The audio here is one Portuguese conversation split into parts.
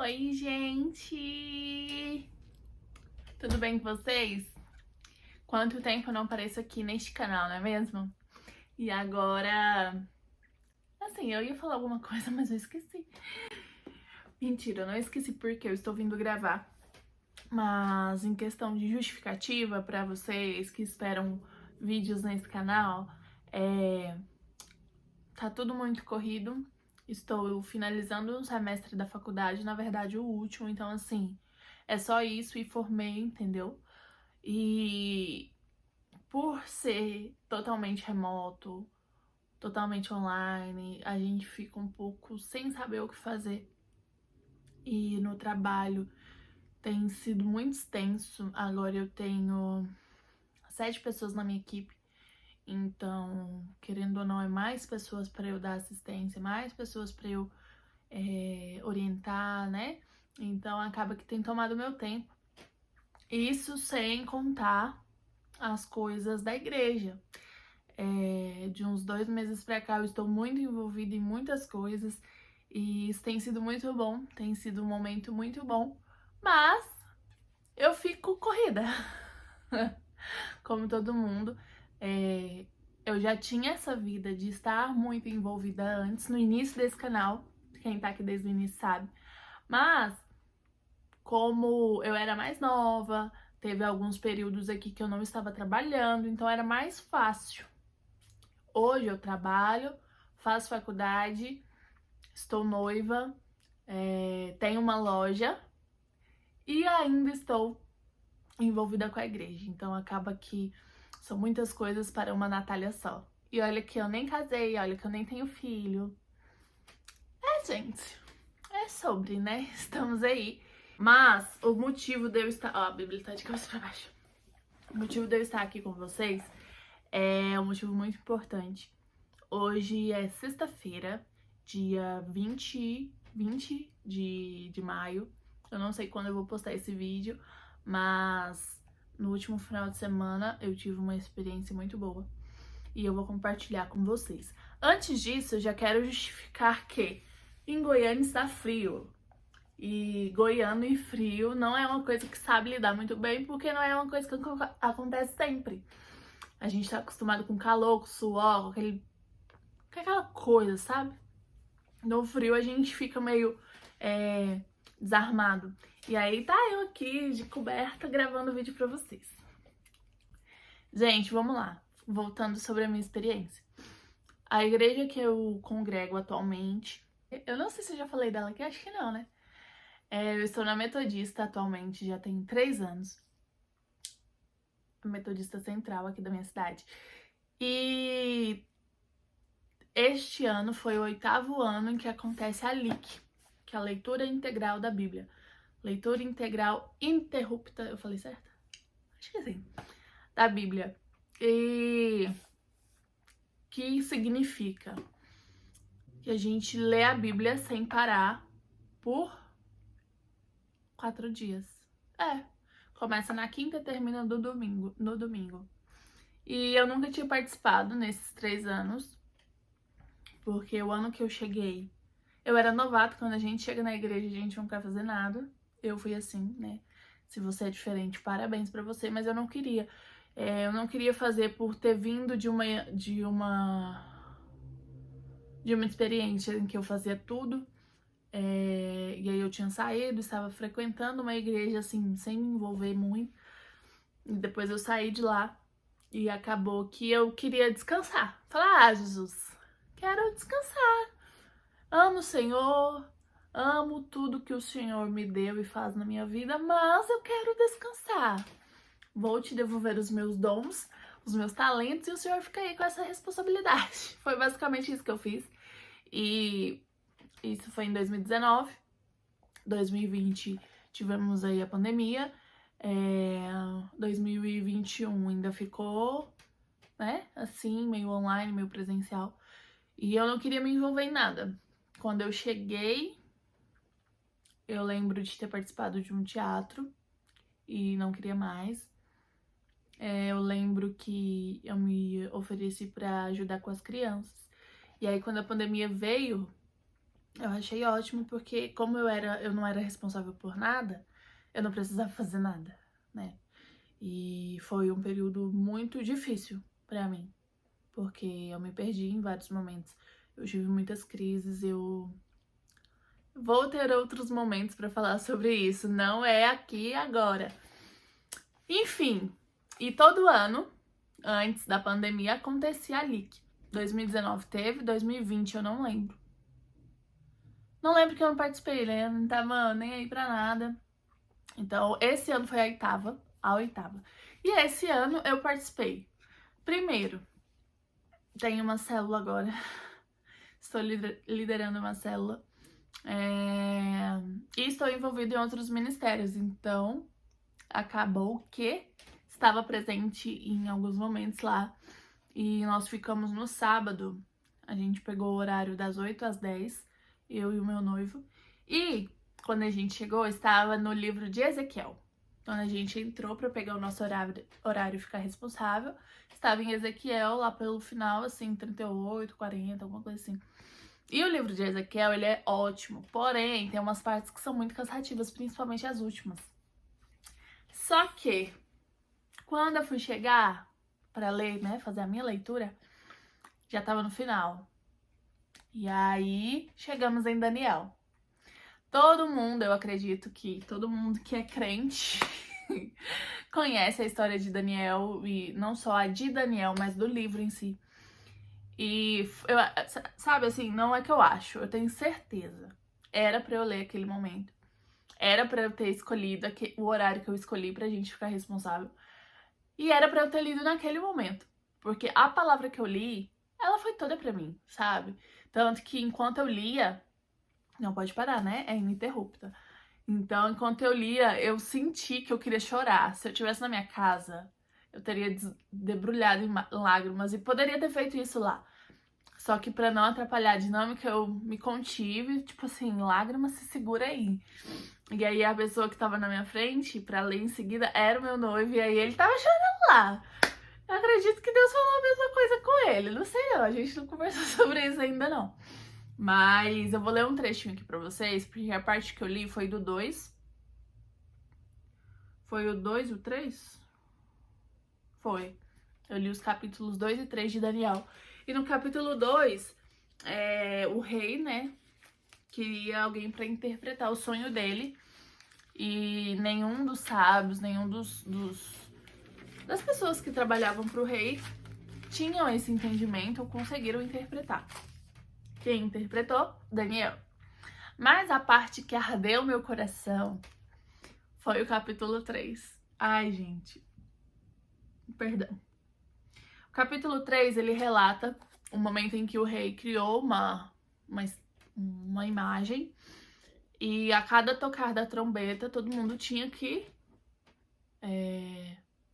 Oi, gente! Tudo bem com vocês? Quanto tempo eu não apareço aqui neste canal, não é mesmo? E agora... Assim, eu ia falar alguma coisa, mas eu esqueci. Mentira, eu não esqueci porque eu estou vindo gravar. Mas em questão de justificativa pra vocês que esperam vídeos nesse canal, tá tudo muito corrido. Estou finalizando um semestre da faculdade, na verdade o último, então assim, é só isso e formei, entendeu? E por ser totalmente remoto, totalmente online, a gente fica um pouco sem saber o que fazer. E no trabalho tem sido muito extenso. Agora eu tenho 7 pessoas na minha equipe. Então, querendo ou não, é mais pessoas para eu dar assistência, mais pessoas para eu orientar, né? Então acaba que tem tomado meu tempo. Isso sem contar as coisas da igreja. De uns 2 meses pra cá eu estou muito envolvida em muitas coisas e isso tem sido muito bom, tem sido um momento muito bom, mas eu fico corrida, como todo mundo. Eu já tinha essa vida de estar muito envolvida antes, no início desse canal, quem tá aqui desde o início sabe, mas como eu era mais nova, teve alguns períodos aqui que eu não estava trabalhando, então era mais fácil. Hoje eu trabalho, faço faculdade, estou noiva, tenho uma loja e ainda estou envolvida com a igreja. Então acaba que são muitas coisas para uma Natália só. E olha que eu nem casei, olha que eu nem tenho filho. Gente, é sobre, né? Estamos aí. Mas o motivo de eu estar... Ó, a Bíblia tá de cabeça pra baixo. O motivo de eu estar aqui com vocês é um motivo muito importante. Hoje é sexta-feira, dia 20 de maio. Eu não sei quando eu vou postar esse vídeo, mas no último final de semana eu tive uma experiência muito boa e eu vou compartilhar com vocês. Antes disso, eu já quero justificar que em Goiânia está frio. E goiano e frio não é uma coisa que sabe lidar muito bem, porque não é uma coisa que acontece sempre. A gente tá acostumado com calor, com suor, com aquela coisa, sabe? No frio a gente fica meio desarmado. E aí tá eu aqui de coberta gravando vídeo pra vocês. Gente, vamos lá. Voltando sobre a minha experiência. A igreja que eu congrego atualmente, eu não sei se eu já falei dela aqui, acho que não, né? Eu estou na Metodista atualmente, já tem 3 anos. A Metodista Central aqui da minha cidade. E este ano foi o 8º ano em que acontece a LIC, que é a leitura integral da Bíblia. Leitura integral interrupta, eu falei certo? Acho que sim. Da Bíblia. E que significa que a gente lê a Bíblia sem parar por 4 dias. Começa na quinta e termina no domingo. E eu nunca tinha participado nesses 3 anos, porque o ano que eu cheguei, eu era novato. Quando a gente chega na igreja, a gente não quer fazer nada. Eu fui assim, né? Se você é diferente, parabéns pra você, mas eu não queria. Eu não queria fazer por ter vindo de uma experiência em que eu fazia tudo. E aí eu tinha saído, estava frequentando uma igreja assim, sem me envolver muito. E depois eu saí de lá e acabou que eu queria descansar. Falar, Jesus, quero descansar. Amo o Senhor, amo tudo que o Senhor me deu e faz na minha vida, mas eu quero descansar. Vou te devolver os meus dons, os meus talentos e o Senhor fica aí com essa responsabilidade. Foi basicamente isso que eu fiz. E isso foi em 2019. 2020 tivemos aí a pandemia. 2021 ainda ficou, né, assim, meio online, meio presencial. E eu não queria me envolver em nada. Quando eu cheguei, eu lembro de ter participado de um teatro e não queria mais. Eu lembro que eu me ofereci para ajudar com as crianças. E aí, quando a pandemia veio, Eu achei ótimo porque como eu não era responsável por nada, eu não precisava fazer nada, né? E foi um período muito difícil pra mim, porque eu me perdi em vários momentos. Eu tive muitas crises, eu vou ter outros momentos pra falar sobre isso, não é aqui e agora. Enfim, e todo ano, antes da pandemia, acontecia a LIC. 2019 teve, 2020 eu não lembro. Não lembro que eu não participei, né? Eu não tava nem aí pra nada. Então, esse ano foi a oitava. E esse ano eu participei. Primeiro, tenho uma célula agora. Estou liderando uma célula. E estou envolvida em outros ministérios. Então, acabou que estava presente em alguns momentos lá. E nós ficamos no sábado. A gente pegou o horário das 8 às 10, eu e o meu noivo. E quando a gente chegou, estava no livro de Ezequiel. Quando a gente entrou para pegar o nosso horário e ficar responsável, estava em Ezequiel lá pelo final, assim, 38, 40, alguma coisa assim. E o livro de Ezequiel, ele é ótimo, porém, tem umas partes que são muito cansativas, principalmente as últimas. Só que, quando eu fui chegar para ler, né, fazer a minha leitura, já tava no final. E aí, chegamos em Daniel. Todo mundo, eu acredito que todo mundo que é crente conhece a história de Daniel, e não só a de Daniel, mas do livro em si. E, eu, sabe assim, não é que eu acho, eu tenho certeza. Era pra eu ler aquele momento. Era pra eu ter escolhido o horário que eu escolhi pra gente ficar responsável. E era pra eu ter lido naquele momento. Porque a palavra que eu li, ela foi toda pra mim, sabe? Tanto que enquanto eu lia, não pode parar, né? É ininterrupta. Então, enquanto eu lia, eu senti que eu queria chorar. Se eu estivesse na minha casa, eu teria debrulhado em lágrimas e poderia ter feito isso lá. Só que pra não atrapalhar a dinâmica, eu me contive, tipo assim, lágrimas, se segura aí. E aí a pessoa que tava na minha frente, pra ler em seguida, era o meu noivo, e aí ele tava chorando lá. Eu acredito que Deus falou a mesma coisa com ele. Não sei não, a gente não conversou sobre isso ainda não. Mas eu vou ler um trechinho aqui pra vocês, porque a parte que eu li foi do 2. Foi o 2 e o 3? Foi. Eu li os capítulos 2 e 3 de Daniel. E no capítulo 2, o rei, né, queria alguém pra interpretar o sonho dele. E nenhum dos sábios, nenhum das pessoas que trabalhavam pro rei tinham esse entendimento ou conseguiram interpretar. Quem interpretou? Daniel. Mas a parte que ardeu meu coração foi o capítulo 3. Ai, gente. Perdão. O capítulo 3, ele relata o momento em que o rei criou uma imagem e a cada tocar da trombeta, todo mundo tinha que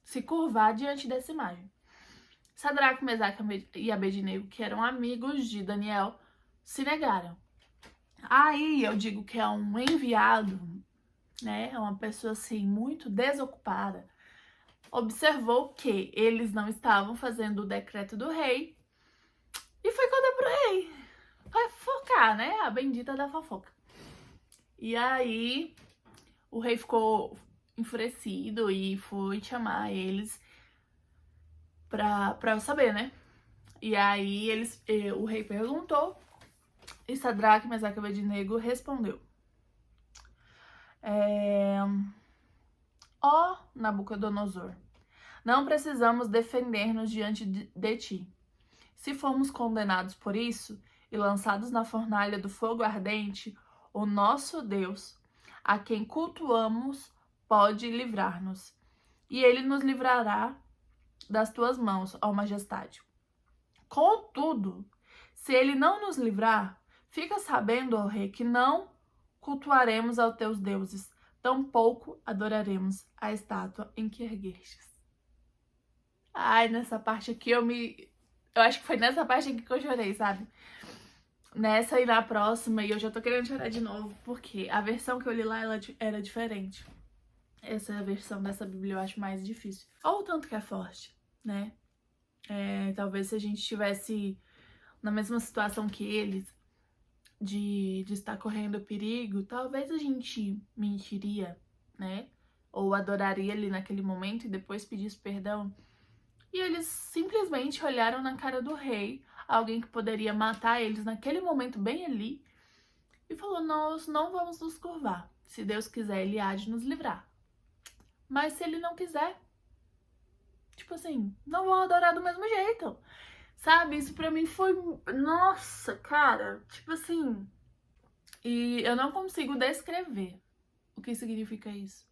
se curvar diante dessa imagem. Sadraque, Mesaque e Abednego, que eram amigos de Daniel, se negaram. Aí eu digo que é um enviado, né? É uma pessoa assim muito desocupada. Observou que eles não estavam fazendo o decreto do rei e foi contar pro rei. Vai fofocar, né? A bendita da fofoca. E aí o rei ficou enfurecido e foi chamar eles pra saber, né? E aí o rei perguntou e Sadraque, Mesaque e Abednego respondeu. Ó Nabucodonosor, não precisamos defender-nos diante de ti. Se formos condenados por isso e lançados na fornalha do fogo ardente, o nosso Deus, a quem cultuamos, pode livrar-nos. E ele nos livrará das tuas mãos, ó majestade. Contudo, se ele não nos livrar, fica sabendo, ó rei, que não cultuaremos aos teus deuses, tampouco adoraremos a estátua em que erguestes. Ai, nessa parte aqui eu acho que foi nessa parte aqui que eu chorei, sabe? Nessa e na próxima, e eu já tô querendo chorar de novo, porque a versão que eu li lá, ela era diferente. Essa é a versão dessa Bíblia eu acho mais difícil. Ou o tanto que é forte, né? Talvez se a gente estivesse na mesma situação que eles, de estar correndo perigo, talvez a gente mentiria, né? Ou adoraria ali naquele momento e depois pedisse perdão. E eles simplesmente olharam na cara do rei, alguém que poderia matar eles naquele momento bem ali, e falou: nós não vamos nos curvar. Se Deus quiser, ele há de nos livrar. Mas se ele não quiser, tipo assim, não vão adorar do mesmo jeito. Sabe? Isso pra mim foi. Nossa, cara. Tipo assim. E eu não consigo descrever o que significa isso.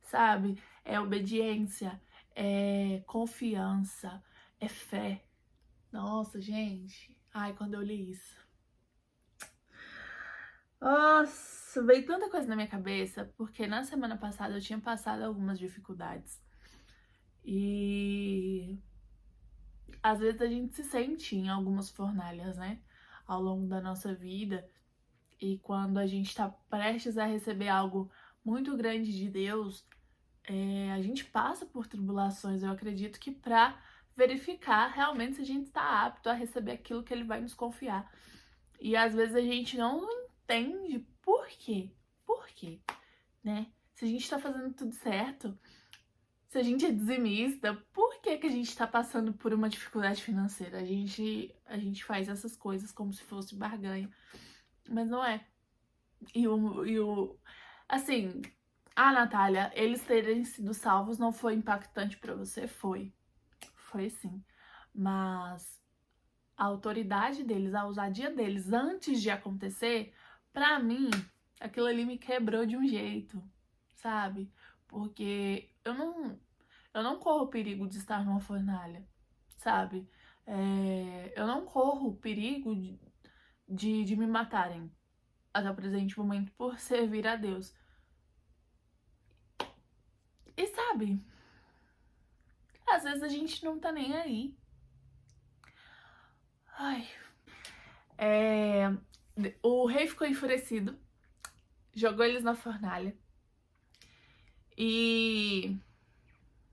Sabe? É obediência, é confiança, é fé. Nossa, gente. Ai, quando eu li isso. Nossa, veio tanta coisa na minha cabeça, porque na semana passada eu tinha passado algumas dificuldades. E às vezes a gente se sente em algumas fornalhas, né? Ao longo da nossa vida. E quando a gente está prestes a receber algo muito grande de Deus, a gente passa por tribulações, eu acredito que para verificar realmente se a gente está apto a receber aquilo que Ele vai nos confiar. E às vezes a gente não entende por quê. Por quê, né? Se a gente está fazendo tudo certo, se a gente é dizimista, por que que a gente está passando por uma dificuldade financeira? A gente faz essas coisas como se fosse barganha, mas não é. Assim, Natália, eles terem sido salvos não foi impactante pra você? Foi. Foi sim. Mas a autoridade deles, a ousadia deles antes de acontecer, pra mim, aquilo ali me quebrou de um jeito, sabe? Porque eu não corro o perigo de estar numa fornalha, sabe? Eu não corro o perigo de me matarem até o presente momento por servir a Deus. E sabe, às vezes a gente não tá nem aí. Ai. O rei ficou enfurecido, jogou eles na fornalha e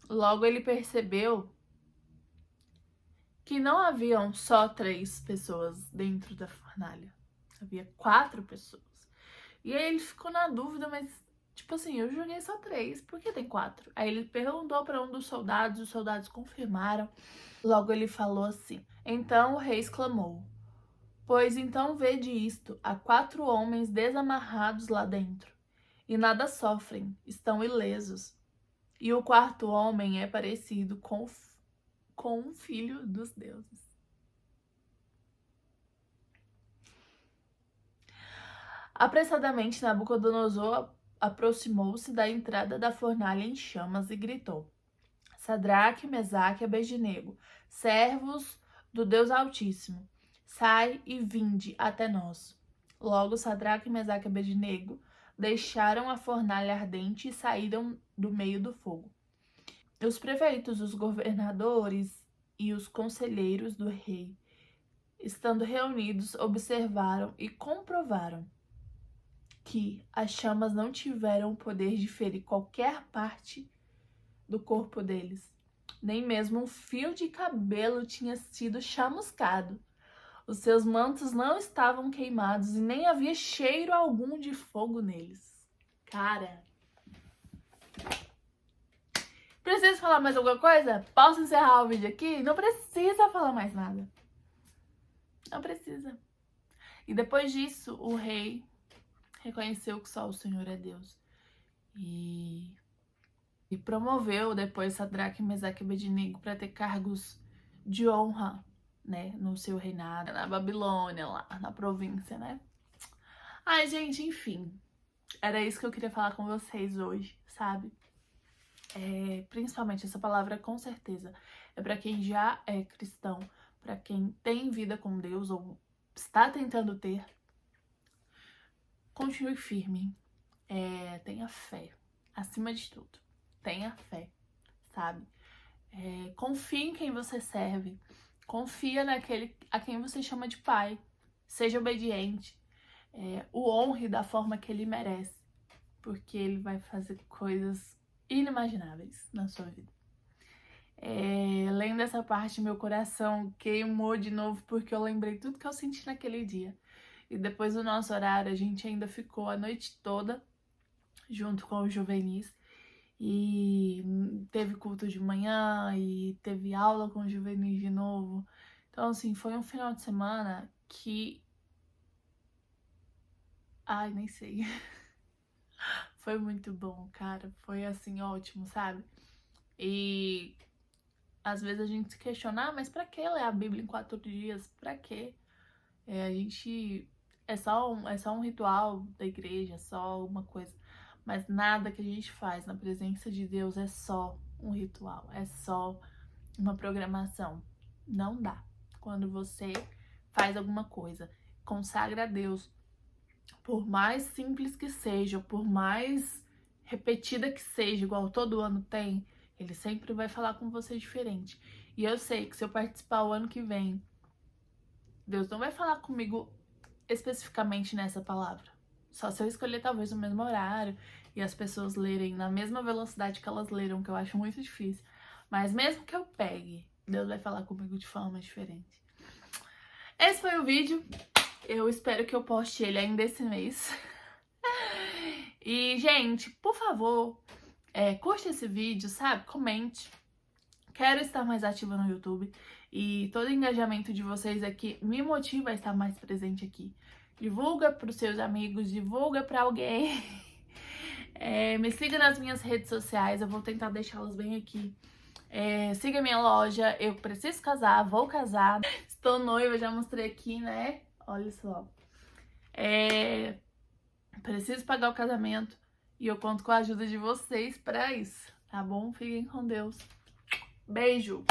logo ele percebeu que não haviam só 3 pessoas dentro da fornalha. Havia 4 pessoas. E aí ele ficou na dúvida, mas tipo assim, eu joguei só 3, por que tem 4? Aí ele perguntou para um dos soldados, os soldados confirmaram. Logo ele falou assim: então o rei exclamou: pois então vede isto, há 4 homens desamarrados lá dentro, e nada sofrem, estão ilesos. E o quarto homem é parecido com um filho dos deuses. Apressadamente Nabucodonosor aproximou-se da entrada da fornalha em chamas e gritou: Sadraque, Mesaque e Abednego, servos do Deus Altíssimo, sai e vinde até nós. Logo Sadraque, Mesaque e Abednego deixaram a fornalha ardente e saíram do meio do fogo. Os prefeitos, os governadores e os conselheiros do rei, estando reunidos, observaram e comprovaram que as chamas não tiveram o poder de ferir qualquer parte do corpo deles. Nem mesmo um fio de cabelo tinha sido chamuscado. Os seus mantos não estavam queimados e nem havia cheiro algum de fogo neles. Cara, preciso falar mais alguma coisa? Posso encerrar o vídeo aqui? Não precisa falar mais nada. Não precisa. E depois disso, o rei reconheceu que só o Senhor é Deus. E promoveu depois Sadraque, Mesaque e Abednego para ter cargos de honra, né, no seu reinado, na Babilônia, lá na província, né? Ai, gente, enfim. Era isso que eu queria falar com vocês hoje, sabe? Principalmente essa palavra, com certeza, é para quem já é cristão, para quem tem vida com Deus ou está tentando ter. Continue firme. Tenha fé. Acima de tudo. Tenha fé, sabe? Confie em quem você serve. Confia naquele a quem você chama de pai. Seja obediente. O honre da forma que ele merece. Porque ele vai fazer coisas inimagináveis na sua vida. Lendo essa parte, meu coração queimou de novo porque eu lembrei tudo que eu senti naquele dia. E depois do nosso horário, a gente ainda ficou a noite toda junto com os juvenis. E teve culto de manhã e teve aula com os juvenis de novo. Então, assim, foi um final de semana que... Ai, nem sei. Foi muito bom, cara. Foi, assim, ótimo, sabe? E às vezes a gente se questiona, mas pra que ler a Bíblia em 4 dias? Pra quê? A gente... É só um ritual da igreja, é só uma coisa. Mas nada que a gente faz na presença de Deus é só um ritual, é só uma programação. Não dá. Quando você faz alguma coisa, consagra a Deus, por mais simples que seja, por mais repetida que seja, igual todo ano tem, ele sempre vai falar com você diferente. E eu sei que se eu participar o ano que vem, Deus não vai falar comigo especificamente nessa palavra. Só se eu escolher talvez o mesmo horário e as pessoas lerem na mesma velocidade que elas leram, que eu acho muito difícil. Mas mesmo que eu pegue, Deus vai falar comigo de forma diferente. Esse foi o vídeo. Eu espero que eu poste ele ainda esse mês. E, gente, por favor, curte esse vídeo, sabe? Comente. Quero estar mais ativa no YouTube. E todo o engajamento de vocês aqui me motiva a estar mais presente aqui. Divulga para os seus amigos, divulga para alguém. Me siga nas minhas redes sociais, eu vou tentar deixá-las bem aqui. Siga minha loja, eu preciso casar, vou casar. Estou noiva, já mostrei aqui, né? Olha só. Preciso pagar o casamento e eu conto com a ajuda de vocês para isso, tá bom? Fiquem com Deus. Beijo!